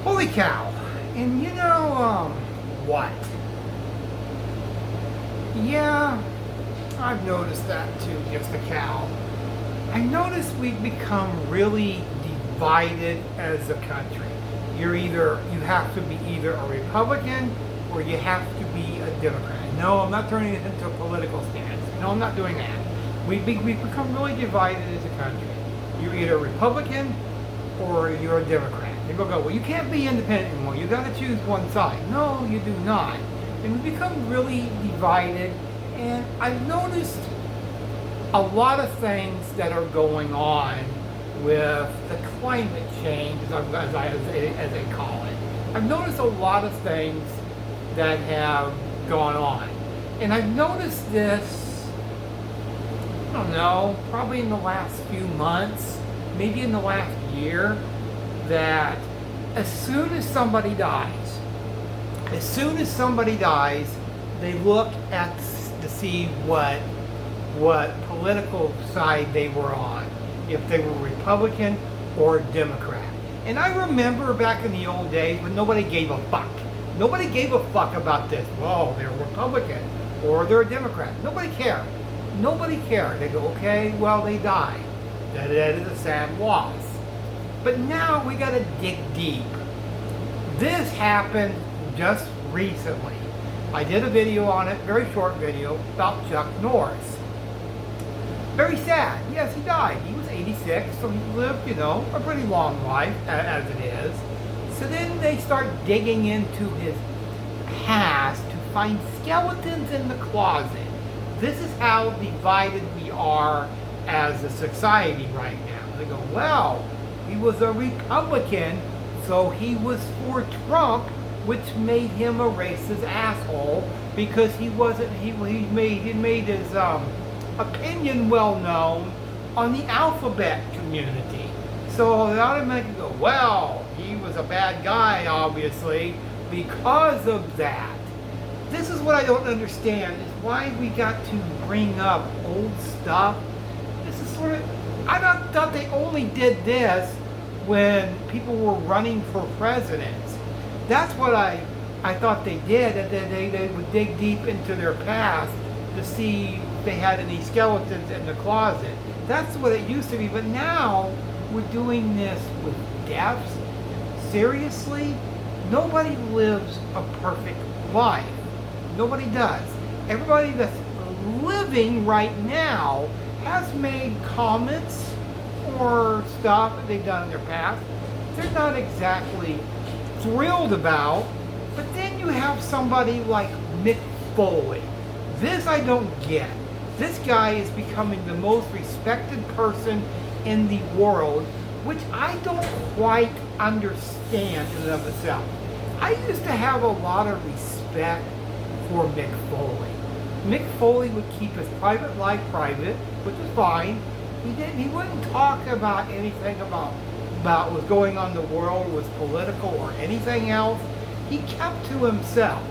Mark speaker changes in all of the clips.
Speaker 1: Holy cow. And what? Yeah, I've noticed that too, just a cow. I noticed we've become really divided as a country. You have to be either a Republican or you have to be a Democrat. No, I'm not turning it into a political stance. No, I'm not doing that. We've become really divided as a country. You're either a Republican or you're a Democrat. People go, well, you can't be independent anymore. You got to choose one side. No, you do not. And we've become really divided. And I've noticed a lot of things that are going on with the climate change, as they call it. I've noticed a lot of things that have gone on. And I've noticed this, I don't know, probably in the last few months, maybe in the last year, that as soon as somebody dies, they look at to see what political side they were on, if they were Republican or Democrat. And I remember back in the old days when nobody gave a fuck. Nobody gave a fuck about this. Well, they're Republican or they're a Democrat. Nobody cared. Nobody cared. They go, okay, well, they died. That is a sad loss. But now we got to dig deep. This happened just recently. I did a video on it, very short video, about Chuck Norris. Very sad. Yes, he died. He was 86, so he lived, a pretty long life, as it is. So then they start digging into his past to find skeletons in the closet. This is how divided we are as a society right now. They go, well, he was a Republican, so he was for Trump, which made him a racist asshole because he made his opinion well known on the alphabet community. So they automatically go, well, he was a bad guy, obviously, because of that. This is what I don't understand, is why we got to bring up old stuff. This is I thought they only did this when people were running for presidents. That's what I thought they did, and then they would dig deep into their past to see if they had any skeletons in the closet. That's what it used to be, but now we're doing this with deaths. Seriously? Nobody lives a perfect life. Nobody does. Everybody that's living right now has made comments or stuff that they've done in their past they're not exactly thrilled about. But then you have somebody like Mick Foley. This I don't get. This guy is becoming the most respected person in the world, which I don't quite understand in and of itself. I used to have a lot of respect for Mick Foley. Mick Foley would keep his private life private, which is fine. He wouldn't talk about anything about what's going on in the world, was political or anything else. He kept to himself,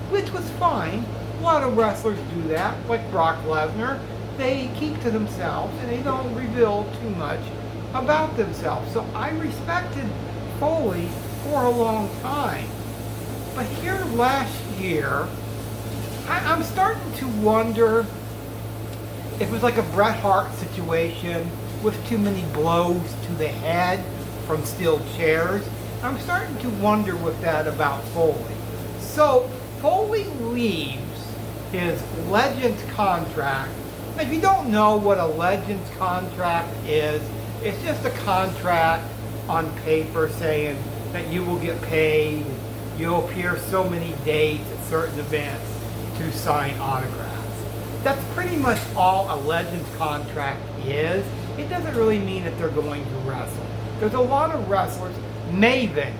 Speaker 1: which was fine. A lot of wrestlers do that, like Brock Lesnar. They keep to themselves and they don't reveal too much about themselves. So I respected Foley for a long time. But here last year, I'm starting to wonder if it was like a Bret Hart situation with too many blows to the head from steel chairs. I'm starting to wonder with that about Foley. So Foley leaves his Legends contract. If you don't know what a Legends contract is, it's just a contract on paper saying that you will get paid, you'll appear so many dates at certain events to sign autographs. That's pretty much all a Legends contract is. It doesn't really mean that they're going to wrestle. There's a lot of wrestlers. Maven,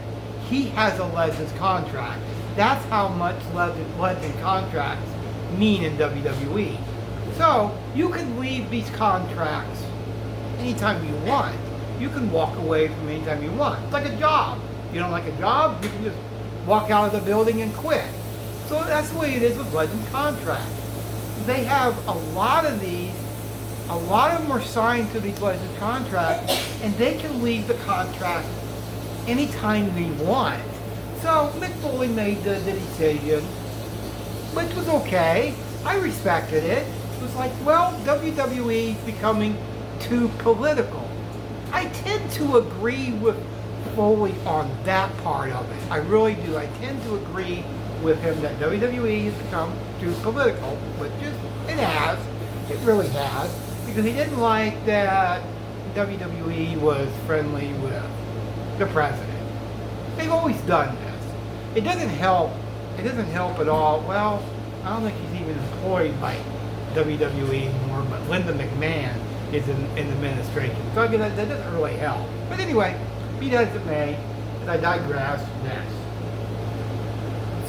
Speaker 1: he has a Legends contract. That's how much Legend contracts mean in WWE. So you can leave these contracts anytime you want. You can walk away from anytime you want. It's like a job. You don't like a job, you can just walk out of the building and quit. So that's the way it is with Legend contracts. They have a lot of these. A lot of them are signed to these Legend contracts, and they can leave the contract anytime we want. So Mick Foley made the decision, which was okay. I respected it. It was like, well, WWE is becoming too political. I tend to agree with Foley on that part of it. I really do. I tend to agree with him that WWE has become too political, which it has. It really has. Because he didn't like that WWE was friendly with the president. They've always done this. It doesn't help. It doesn't help at all. Well, I don't think he's even employed by WWE anymore, but Linda McMahon is in administration. So I mean, that doesn't really help. But anyway, be that as it may, and I digress next.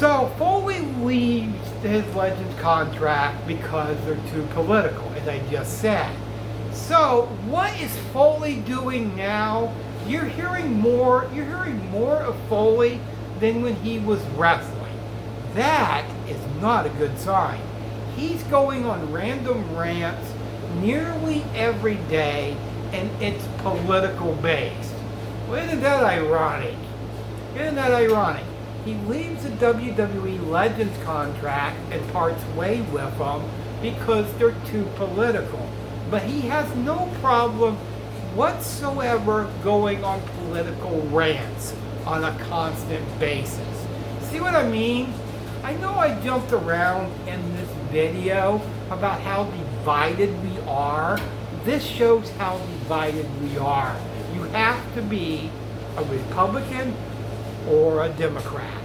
Speaker 1: So Foley leaves his Legends contract because they're too political, as I just said. So what is Foley doing now? You're hearing more of Foley than when he was wrestling. That is not a good sign. He's going on random rants nearly every day, and it's political based. Well, isn't that ironic? Isn't that ironic? He leaves the WWE Legends contract and parts way with them because they're too political. But he has no problem whatsoever going on political rants on a constant basis. See what I mean? I know I jumped around in this video about how divided we are. This shows how divided we are. You have to be a Republican or a Democrat.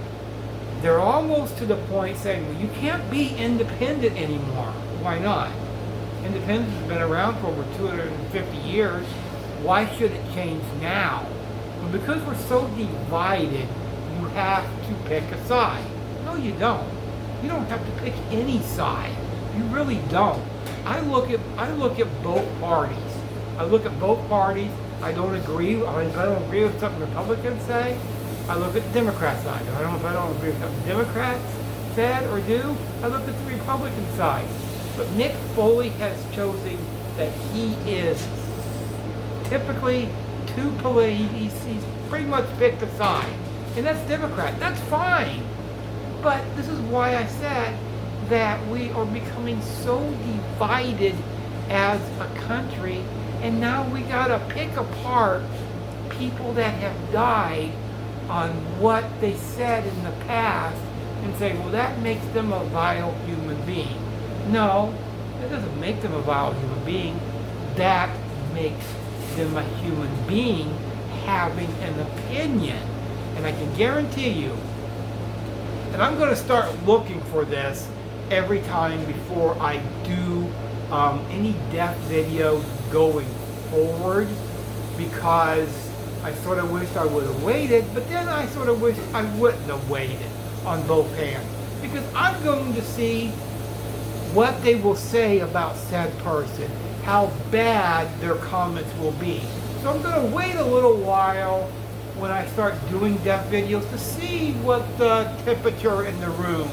Speaker 1: They're almost to the point saying, well, you can't be independent anymore. Why not? Independence has been around for over 250 years. Why should it change now? Well, because we're so divided, you have to pick a side. No, you don't. You don't have to pick any side. You really don't. I look at both parties. I look at both parties. I don't agree. If I don't agree with something Republicans say, I look at the Democrat side. If I don't agree with something Democrats said or do, I look at the Republican side. But Mick Foley has chosen that he is typically too political. He's pretty much picked a side. And that's Democrat. That's fine. But this is why I said that we are becoming so divided as a country, and now we gotta pick apart people that have died on what they said in the past and say, well, that makes them a vile human being. No, that doesn't make them a vile human being. That makes them a human being having an opinion. And I can guarantee you, and I'm going to start looking for this every time before I do any death videos going forward, because I sort of wished I would have waited, but then I sort of wish I wouldn't have waited on both hands, because I'm going to see what they will say about said person, how bad their comments will be. So I'm going to wait a little while when I start doing death videos to see what the temperature in the room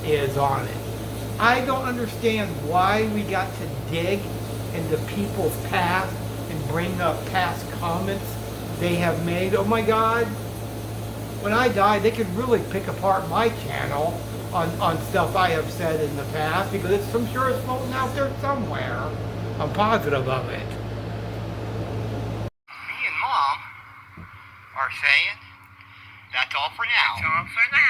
Speaker 1: is on it. I don't understand why we got to dig into people's past and bring up past comments they have made. Oh my God, when I die, they could really pick apart my channel on stuff I have said in the past, because I'm sure it's floating out there somewhere. I'm positive of it. Me and Mom are saying that's all for now. That's all for now.